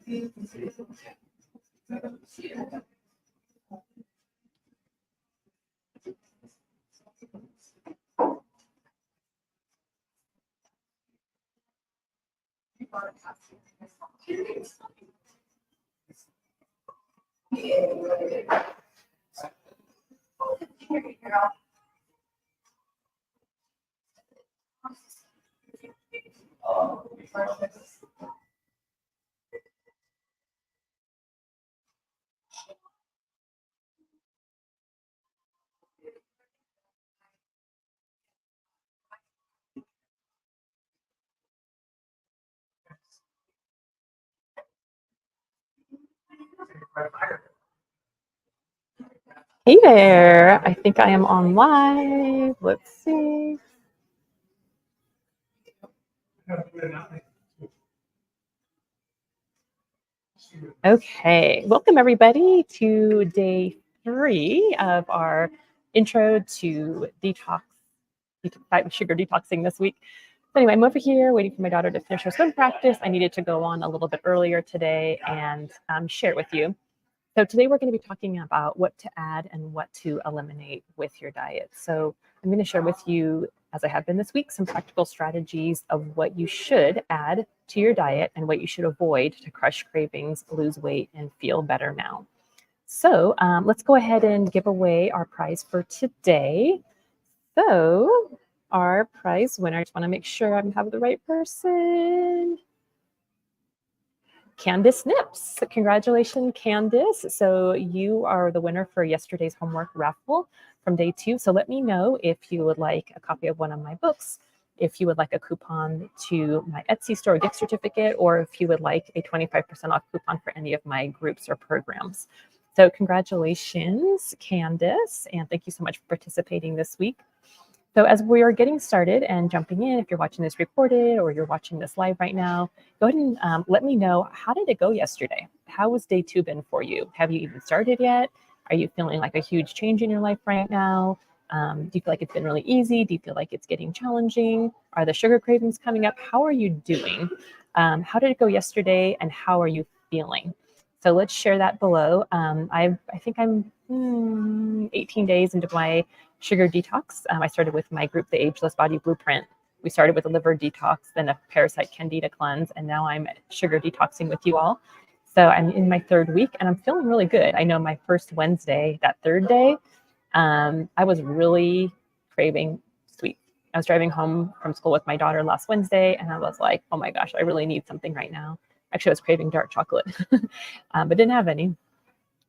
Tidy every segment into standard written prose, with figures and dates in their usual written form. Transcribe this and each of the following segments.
Hey there, I think I am on live. Let's see. Okay, welcome everybody to day 3 of our intro to sugar detoxing this week. So anyway, I'm over here waiting for my daughter to finish her swim practice. I needed to go on a little bit earlier today and share it with you. So today we're going to be talking about what to add and what to eliminate with your diet. So I'm going to share with you, as I have been this week, some practical strategies of what you should add to your diet and what you should avoid to crush cravings, lose weight, and feel better now. So let's go ahead and give away our prize for today. So our prize winner, I just want to make sure I have the right person. Candace Nips. Congratulations, Candace. So you are the winner for yesterday's homework raffle from day 2. So let me know if you would like a copy of one of my books, if you would like a coupon to my Etsy store gift certificate, or if you would like a 25% off coupon for any of my groups or programs. So congratulations, Candace, and thank you so much for participating this week. So as we are getting started and jumping in, if you're watching this recorded or you're watching this live right now, go ahead and let me know, how did it go yesterday? How was day 2 been for you? Have you even started yet? Are you feeling like a huge change in your life right now? Do you feel like it's been really easy? Do you feel like it's getting challenging? Are the sugar cravings coming up? How are you doing? How did it go yesterday and how are you feeling? So let's share that below. I think I'm 18 days into my sugar detox. I started with my group, the Ageless Body Blueprint. We started with a liver detox, then a parasite candida cleanse, and now I'm sugar detoxing with you all. So I'm in my 3rd week and I'm feeling really good. I know my first Wednesday, that 3rd day, I was really craving sweet. I was driving home from school with my daughter last Wednesday and I was like, oh my gosh, I really need something right now. Actually, I was craving dark chocolate, but didn't have any,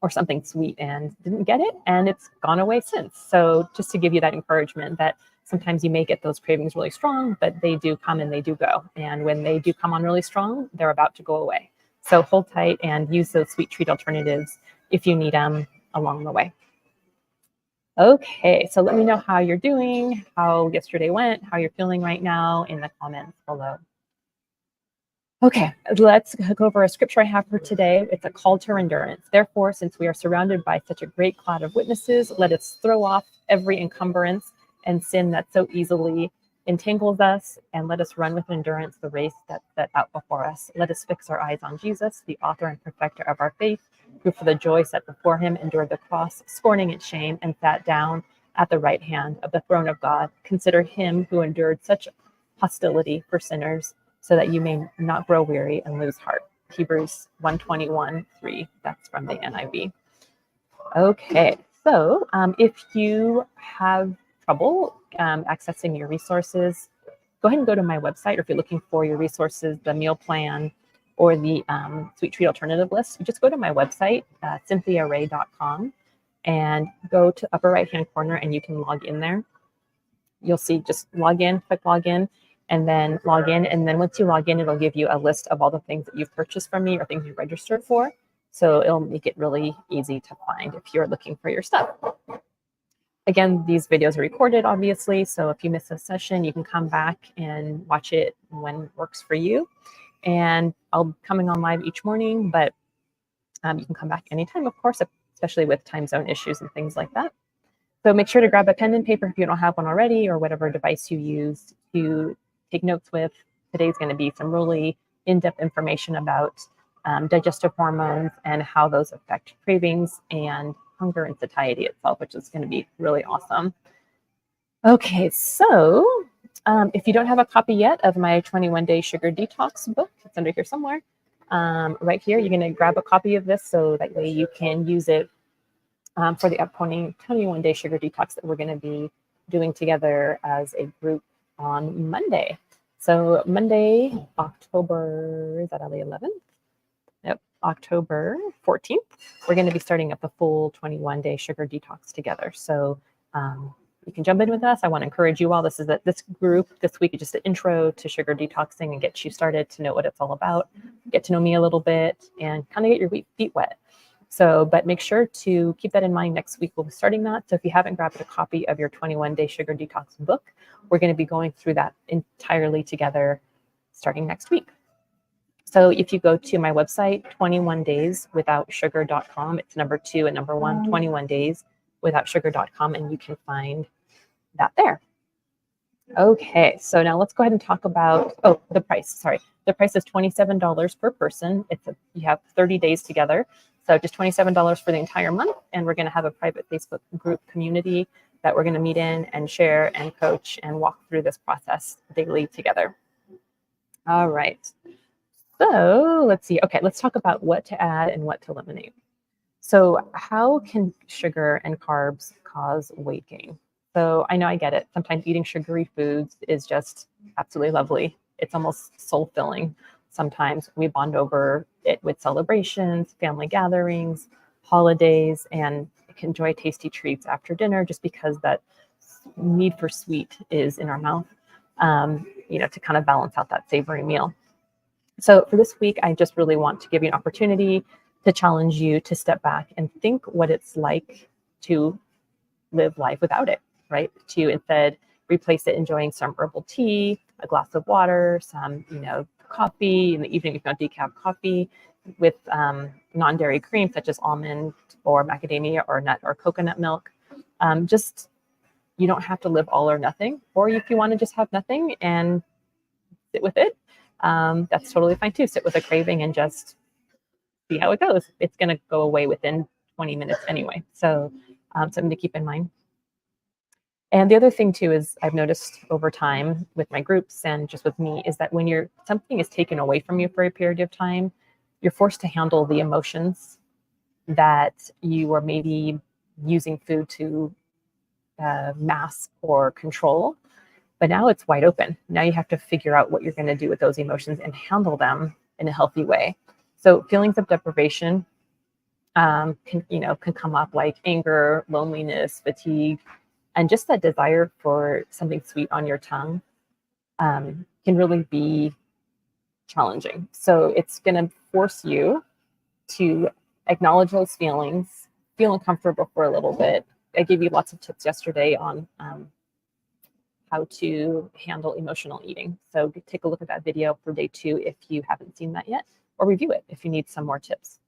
or something sweet, and didn't get it, and it's gone away since. So just to give you that encouragement that sometimes you may get those cravings really strong, but they do come and they do go. And when they do come on really strong, they're about to go away. So hold tight and use those sweet treat alternatives if you need them along the way. Okay, so let me know how you're doing, how yesterday went, how you're feeling right now in the comments below. Okay, let's go over a scripture I have for today. It's a call to endurance. Therefore, since we are surrounded by such a great cloud of witnesses, let us throw off every encumbrance and sin that so easily entangles us, and let us run with endurance the race that's set out before us. Let us fix our eyes on Jesus, the author and perfecter of our faith, who for the joy set before him endured the cross, scorning its shame, and sat down at the right hand of the throne of God. Consider him who endured such hostility for sinners, so that you may not grow weary and lose heart. Hebrews 1:21-3. That's from the NIV. Okay, so if you have trouble accessing your resources, go ahead and go to my website, or if you're looking for your resources, the meal plan or the sweet treat alternative list, you just go to my website, cynthiaray.com, and go to upper right-hand corner and you can log in there. You'll see, just log in, click log in, and then log in. And then once you log in, it'll give you a list of all the things that you've purchased from me or things you registered for. So it'll make it really easy to find if you're looking for your stuff. Again, these videos are recorded, obviously. So if you miss a session, you can come back and watch it when it works for you. And I'll be coming on live each morning, but you can come back anytime, of course, especially with time zone issues and things like that. So make sure to grab a pen and paper if you don't have one already, or whatever device you use to take notes with. Today's going to be some really in-depth information about digestive hormones and how those affect cravings and hunger and satiety itself, which is going to be really awesome. Okay, so if you don't have a copy yet of my 21-day Sugar Detox book, it's under here somewhere. Right here, you're going to grab a copy of this so that way you can use it for the upcoming 21-day Sugar Detox that we're going to be doing together as a group on Monday. So Monday, October, is that on the 11th? Yep, October 14th, we're going to be starting up the full 21-day Sugar Detox together. So you can jump in with us. I want to encourage you all. This group this week is just an intro to sugar detoxing and get you started to know what it's all about, get to know me a little bit, and kind of get your feet wet. So, but make sure to keep that in mind. Next week, we'll be starting that. So if you haven't grabbed a copy of your 21-day Sugar Detox book, we're going to be going through that entirely together starting next week. So if you go to my website, 21dayswithoutsugar.com, it's number 2 and number 1, 21dayswithoutsugar.com, and you can find that there. Okay, so now let's go ahead and talk about, the price. Sorry, the price is $27 per person. You have 30 days together. So just $27 for the entire month. And we're going to have a private Facebook group community that we're going to meet in and share and coach and walk through this process daily together. All right. So let's see. Okay, let's talk about what to add and what to eliminate. So how can sugar and carbs cause weight gain? So I know I get it. Sometimes eating sugary foods is just absolutely lovely. It's almost soul-filling. Sometimes we bond over it with celebrations, family gatherings, holidays, and enjoy tasty treats after dinner just because that need for sweet is in our mouth, to kind of balance out that savory meal. So for this week, I just really want to give you an opportunity to challenge you to step back and think what it's like to live life without it, right? To instead replace it enjoying some herbal tea, a glass of water, some, coffee in the evening if you want decaf coffee with non-dairy cream such as almond or macadamia or nut or coconut milk. You don't have to live all or nothing, or if you want to just have nothing and sit with it, that's totally fine too. Sit with a craving and just see how it goes. It's going to go away within 20 minutes anyway. So something to keep in mind. And the other thing too is I've noticed over time with my groups and just with me is that when something is taken away from you for a period of time, you're forced to handle the emotions that you are maybe using food to mask or control. But now it's wide open. Now you have to figure out what you're going to do with those emotions and handle them in a healthy way. So feelings of deprivation can come up like anger, loneliness, fatigue, and just that desire for something sweet on your tongue can really be challenging. So it's going to force you to acknowledge those feelings, feel uncomfortable for a little bit. I gave you lots of tips yesterday on how to handle emotional eating. So take a look at that video for day 2 if you haven't seen that yet, or review it if you need some more tips.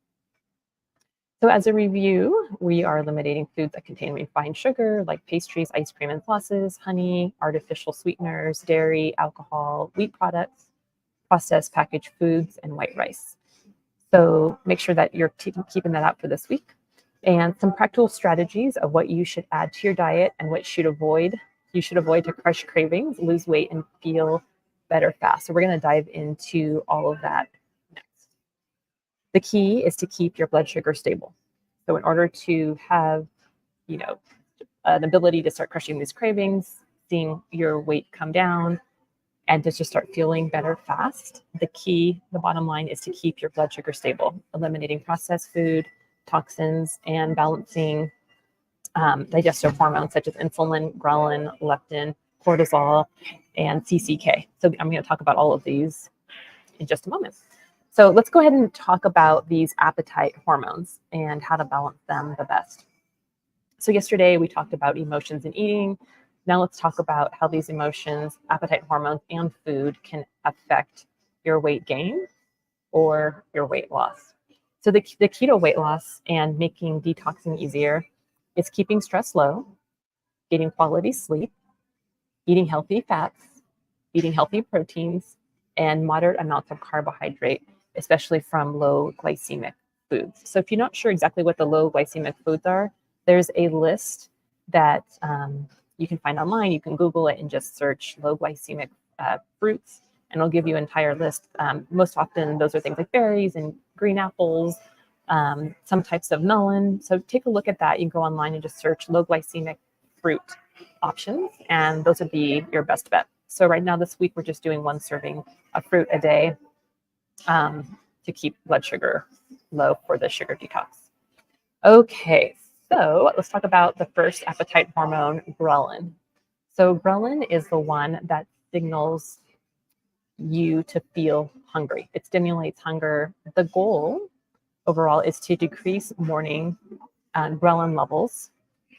So as a review, we are eliminating foods that contain refined sugar like pastries, ice cream and sauces, honey, artificial sweeteners, dairy, alcohol, wheat products, processed packaged foods, and white rice. So make sure that you're keeping that out for this week. And some practical strategies of what you should add to your diet and what you should avoid to crush cravings, lose weight, and feel better fast. So we're going to dive into all of that next. The key is to keep your blood sugar stable. So in order to have, an ability to start crushing these cravings, seeing your weight come down, and to just start feeling better fast, the bottom line is to keep your blood sugar stable, eliminating processed food, toxins, and balancing digestive hormones such as insulin, ghrelin, leptin, cortisol, and CCK. So I'm going to talk about all of these in just a moment. So let's go ahead and talk about these appetite hormones and how to balance them the best. So yesterday we talked about emotions and eating. Now let's talk about how these emotions, appetite hormones, and food can affect your weight gain or your weight loss. So the key to weight loss and making detoxing easier is keeping stress low, getting quality sleep, eating healthy fats, eating healthy proteins, and moderate amounts of carbohydrate especially from low glycemic foods. So if you're not sure exactly what the low glycemic foods are, there's a list that you can find online. You can Google it and just search low glycemic fruits, and it'll give you an entire list. Most often, those are things like berries and green apples, some types of melon. So take a look at that. You can go online and just search low glycemic fruit options, and those would be your best bet. So right now, this week, we're just doing 1 serving of fruit a day to keep blood sugar low for the sugar detox. Okay, so let's talk about the first appetite hormone, ghrelin. So ghrelin is the one that signals you to feel hungry. It stimulates hunger. The goal overall is to decrease morning ghrelin levels,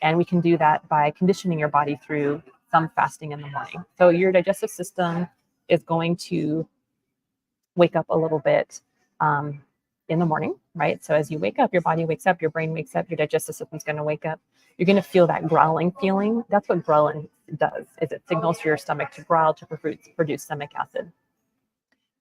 and we can do that by conditioning your body through some fasting in the morning. So your digestive system is going to wake up a little bit in the morning, right? So as you wake up, your body wakes up, your brain wakes up, your digestive system's going to wake up. You're going to feel that growling feeling. That's what ghrelin does, is it signals for your stomach to growl, to produce stomach acid.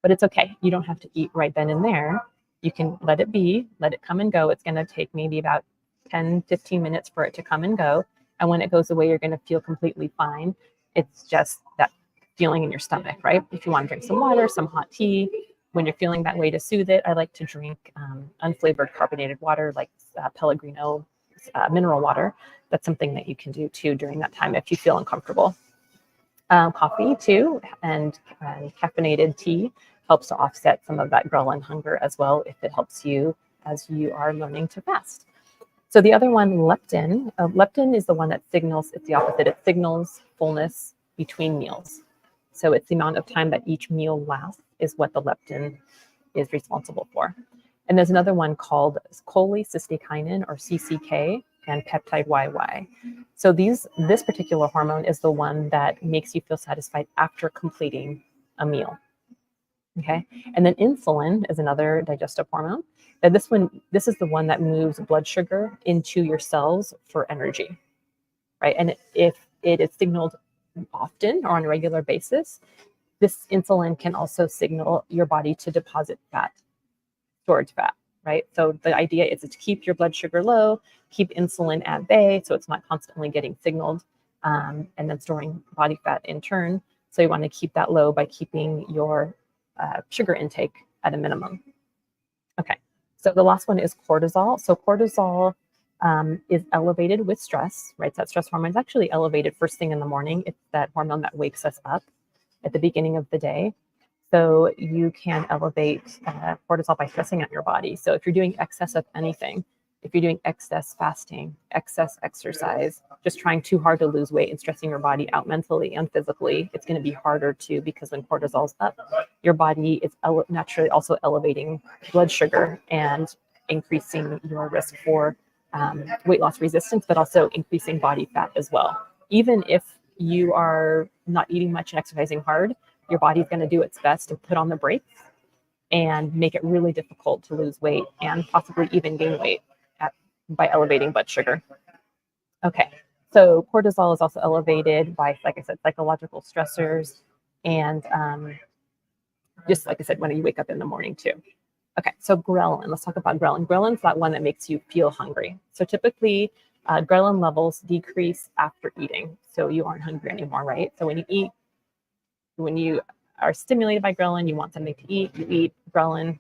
But it's okay. You don't have to eat right then and there. You can let it be, let it come and go. It's going to take maybe about 10, 15 minutes for it to come and go. And when it goes away, you're going to feel completely fine. It's just that feeling in your stomach, right? If you want to drink some water, some hot tea, when you're feeling that way, to soothe it, I like to drink unflavored carbonated water like Pellegrino mineral water. That's something that you can do too during that time if you feel uncomfortable. Coffee too, and caffeinated tea helps to offset some of that ghrelin hunger as well, if it helps you as you are learning to fast. So the other one, leptin. Leptin is the one that signals, it's the opposite. It signals fullness between meals. So it's the amount of time that each meal lasts is what the leptin is responsible for. And there's another one called cholecystokinin, or CCK, and peptide YY. So this particular hormone is the one that makes you feel satisfied after completing a meal. Okay, and then insulin is another digestive hormone. And this is the one that moves blood sugar into your cells for energy, right? And if it is signaled often or on a regular basis, this insulin can also signal your body to deposit fat, storage fat, right? So the idea is to keep your blood sugar low, keep insulin at bay, so it's not constantly getting signaled, and then storing body fat in turn. So you want to keep that low by keeping your sugar intake at a minimum. Okay, so the last one is cortisol. So cortisol is elevated with stress, right? So that stress hormone is actually elevated first thing in the morning. It's that hormone that wakes us up at the beginning of the day. So you can elevate cortisol by stressing out your body. So if you're doing excess of anything, if you're doing excess fasting, excess exercise, just trying too hard to lose weight and stressing your body out mentally and physically, it's going to be harder to, because when cortisol's up, your body is naturally also elevating blood sugar and increasing your risk for weight loss resistance, but also increasing body fat as well. Even if you are not eating much and exercising hard, your body's going to do its best to put on the brakes and make it really difficult to lose weight and possibly even gain weight by elevating blood sugar. Okay, so cortisol is also elevated by, like I said, psychological stressors, and just like I said, when you wake up in the morning too. Okay, so ghrelin, let's talk about ghrelin. Ghrelin is that one that makes you feel hungry. So typically, ghrelin levels decrease after eating. So you aren't hungry anymore, right? So when you eat, when you are stimulated by ghrelin, you want something to eat, you eat ghrelin,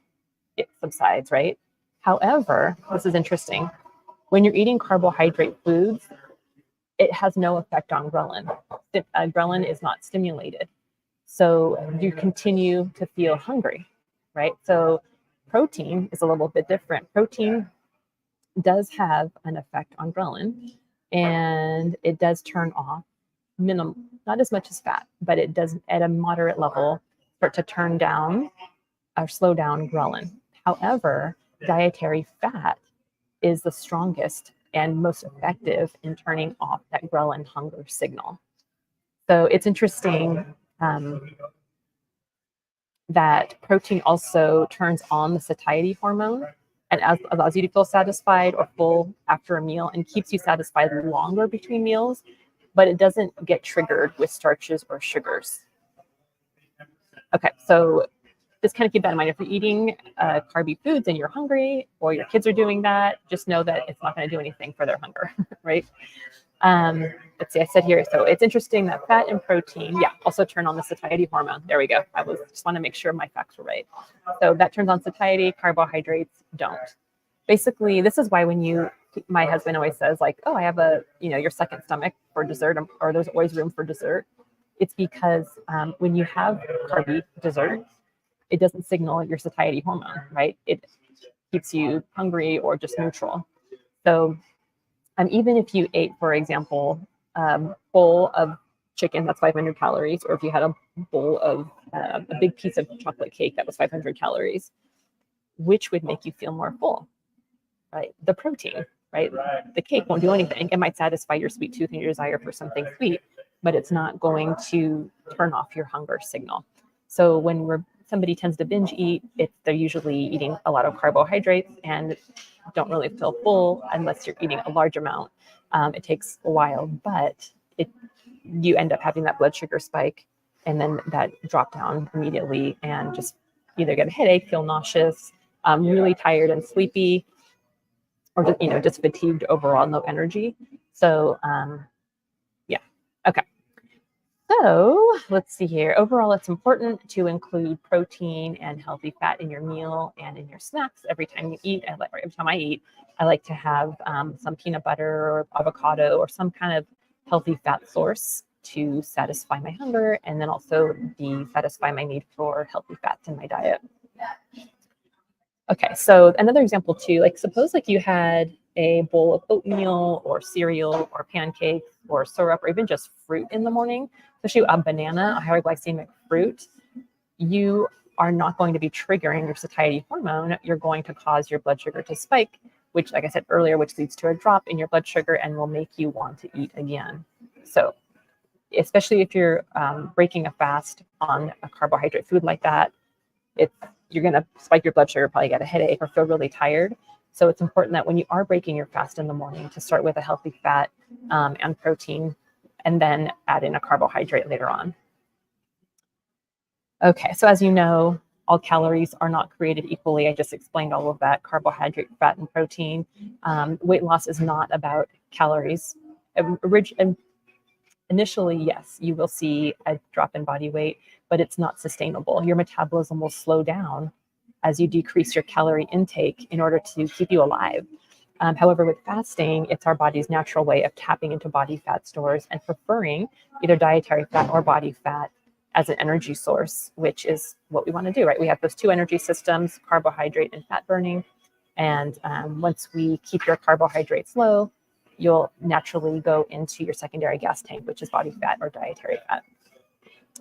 it subsides, right? However, this is interesting. When you're eating carbohydrate foods, it has no effect on ghrelin. Ghrelin is not stimulated. So you continue to feel hungry, right? So protein is a little bit different. Protein does have an effect on ghrelin, and it does turn off not as much as fat, but it does at a moderate level start to turn down or slow down ghrelin. However, dietary fat is the strongest and most effective in turning off that ghrelin hunger signal. So it's interesting that protein also turns on the satiety hormone and allows you to feel satisfied or full after a meal and keeps you satisfied longer between meals, but it doesn't get triggered with starches or sugars. Okay, so just kind of keep that in mind. If you're eating carby foods and you're hungry, or your kids are doing that, just know that it's not going to do anything for their hunger, right? Let's see, I said here, so it's interesting that fat and protein, also turn on the satiety hormone. There we go. I just want to make sure my facts were right. So that turns on satiety, carbohydrates don't. Basically, this is why my husband always says like, oh, I have your second stomach for dessert, or there's always room for dessert. It's because when you have carby dessert, it doesn't signal your satiety hormone, right? It keeps you hungry or just neutral. So even if you ate, for example, a bowl of chicken, that's 500 calories, or if you had a bowl of a big piece of chocolate cake that was 500 calories, which would make you feel more full, right? The protein, right? The cake won't do anything. It might satisfy your sweet tooth and your desire for something sweet, but it's not going to turn off your hunger signal. So when somebody tends to binge eat, they're usually eating a lot of carbohydrates and don't really feel full unless you're eating a large amount. It takes a while, but you end up having that blood sugar spike and then that drop down immediately and just either get a headache, feel nauseous, really tired and sleepy, or just fatigued overall, no energy. So okay. So let's see here. Overall, it's important to include protein and healthy fat in your meal and in your snacks every time you eat. Every time I eat, I like to have some peanut butter or avocado or some kind of healthy fat source to satisfy my hunger and then also satisfy my need for healthy fats in my diet. Okay, so another example too, like suppose like you had a bowl of oatmeal or cereal or pancakes or syrup or even just fruit in the morning, especially a banana, a higher glycemic fruit, you are not going to be triggering your satiety hormone. You're going to cause your blood sugar to spike, which, like I said earlier, which leads to a drop in your blood sugar and will make you want to eat again. So especially if you're breaking a fast on a carbohydrate food like that, you're going to spike your blood sugar, probably get a headache or feel really tired. So it's important that when you are breaking your fast in the morning to start with a healthy fat and protein, and then add in a carbohydrate later on. Okay, so as you know, all calories are not created equally. I just explained all of that, carbohydrate, fat, and protein. Weight loss is not about calories. Initially, yes, you will see a drop in body weight, but it's not sustainable. Your metabolism will slow down as you decrease your calorie intake in order to keep you alive. However, with fasting, it's our body's natural way of tapping into body fat stores and preferring either dietary fat or body fat as an energy source, which is what we want to do, right? We have those two energy systems, carbohydrate and fat burning. And once we keep your carbohydrates low, you'll naturally go into your secondary gas tank, which is body fat or dietary fat.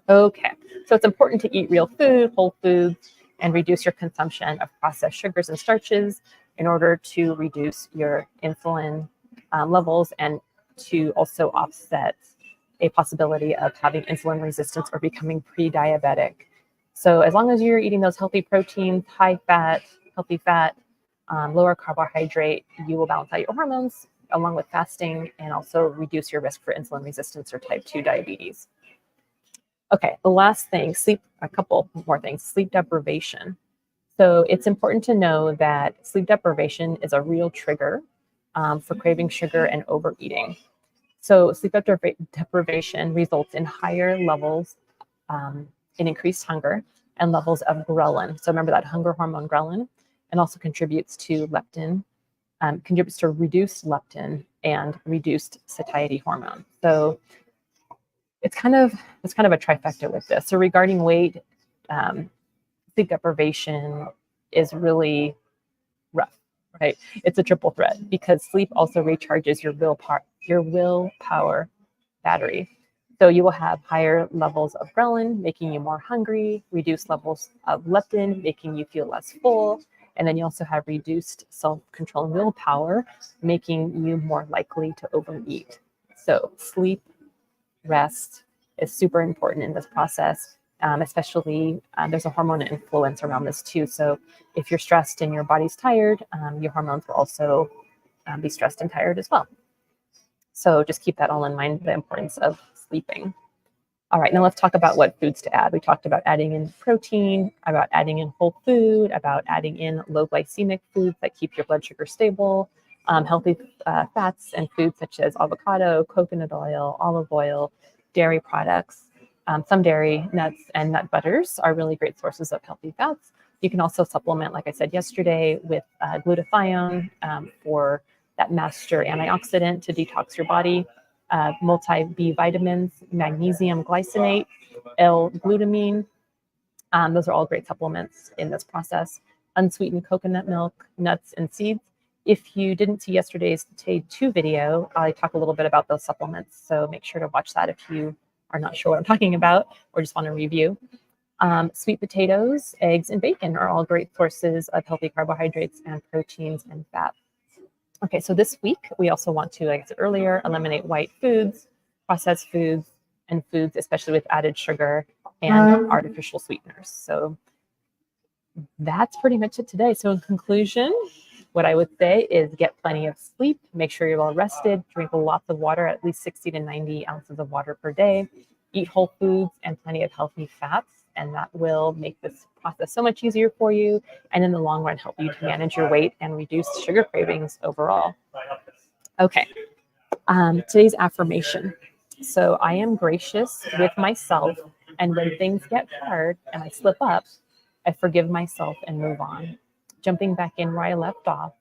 Okay, so it's important to eat real food, whole foods, and reduce your consumption of processed sugars and starches in order to reduce your insulin levels and to also offset a possibility of having insulin resistance or becoming pre-diabetic. So as long as you're eating those healthy proteins, high fat, healthy fat, lower carbohydrate, you will balance out your hormones along with fasting and also reduce your risk for insulin resistance or type 2 diabetes. Okay, the last thing, a couple more things, sleep deprivation. So it's important to know that sleep deprivation is a real trigger for craving sugar and overeating. So sleep deprivation results in higher levels in increased hunger and levels of ghrelin. So remember that hunger hormone ghrelin, and also contributes to leptin, contributes to reduced leptin and reduced satiety hormone. So it's kind of a trifecta with this. So regarding weight, sleep deprivation is really rough, right? It's a triple threat because sleep also recharges your willpower battery. So you will have higher levels of ghrelin, making you more hungry, reduced levels of leptin, making you feel less full, and then you also have reduced self-control and willpower, making you more likely to overeat. So sleep, rest is super important in this process. Especially there's a hormone influence around this too. So if you're stressed and your body's tired, your hormones will also be stressed and tired as well. So just keep that all in mind, the importance of sleeping. All right, now let's talk about what foods to add. We talked about adding in protein, about adding in whole food, about adding in low glycemic foods that keep your blood sugar stable, healthy fats and foods such as avocado, coconut oil, olive oil, dairy products. Some dairy, nuts, and nut butters are really great sources of healthy fats. You can also supplement, like I said yesterday, with glutathione for that master antioxidant to detox your body, multi-B vitamins, magnesium glycinate, L-glutamine. Those are all great supplements in this process. Unsweetened coconut milk, nuts, and seeds. If you didn't see yesterday's Day 2 video, I talk a little bit about those supplements. So make sure to watch that if you are not sure what I'm talking about or just want to review. Sweet potatoes, eggs, and bacon are all great sources of healthy carbohydrates and proteins and fat. Okay, so this week we also want to, like I said earlier, eliminate white foods, processed foods, and foods, especially with added sugar and artificial sweeteners. So that's pretty much it today. So in conclusion, what I would say is get plenty of sleep, make sure you're well rested, drink lots of water, at least 60 to 90 ounces of water per day, eat whole foods and plenty of healthy fats, and that will make this process so much easier for you, and in the long run help you to manage your weight and reduce sugar cravings overall. Okay, today's affirmation. So I am gracious with myself, and when things get hard and I slip up, I forgive myself and move on. Jumping back in where I left off,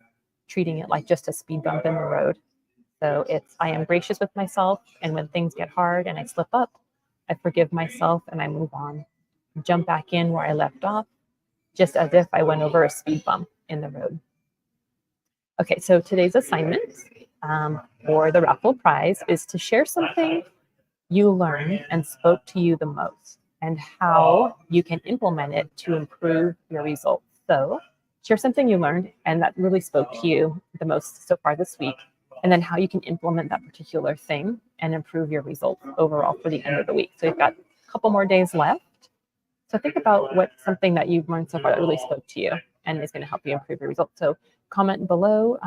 treating it like just a speed bump in the road. So it's, I am gracious with myself, and when things get hard and I slip up, I forgive myself and I move on. Jump back in where I left off, just as if I went over a speed bump in the road. Okay, so today's assignment for the raffle prize is to share something you learned and spoke to you the most, and how you can implement it to improve your results. So share something you learned and that really spoke to you the most so far this week, and then how you can implement that particular thing and improve your results overall for the end of the week. So you've got a couple more days left. So think about what's something that you've learned so far that really spoke to you and is going to help you improve your results. So comment below,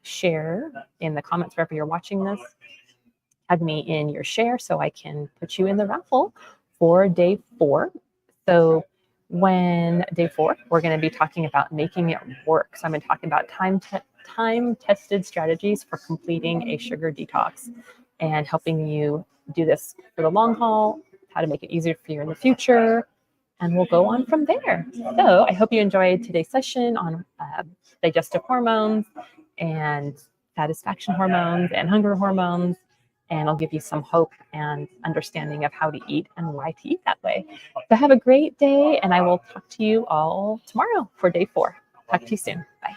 share in the comments wherever you're watching this. Tag me in your share so I can put you in the raffle for day 4. So when day 4, we're going to be talking about making it work. So I'm going to talk about time-tested strategies for completing a sugar detox and helping you do this for the long haul, how to make it easier for you in the future, and we'll go on from there. So I hope you enjoyed today's session on digestive hormones and satisfaction hormones and hunger hormones. And I'll give you some hope and understanding of how to eat and why to eat that way. So have a great day, and I will talk to you all tomorrow for day 4. Talk to you soon. Bye.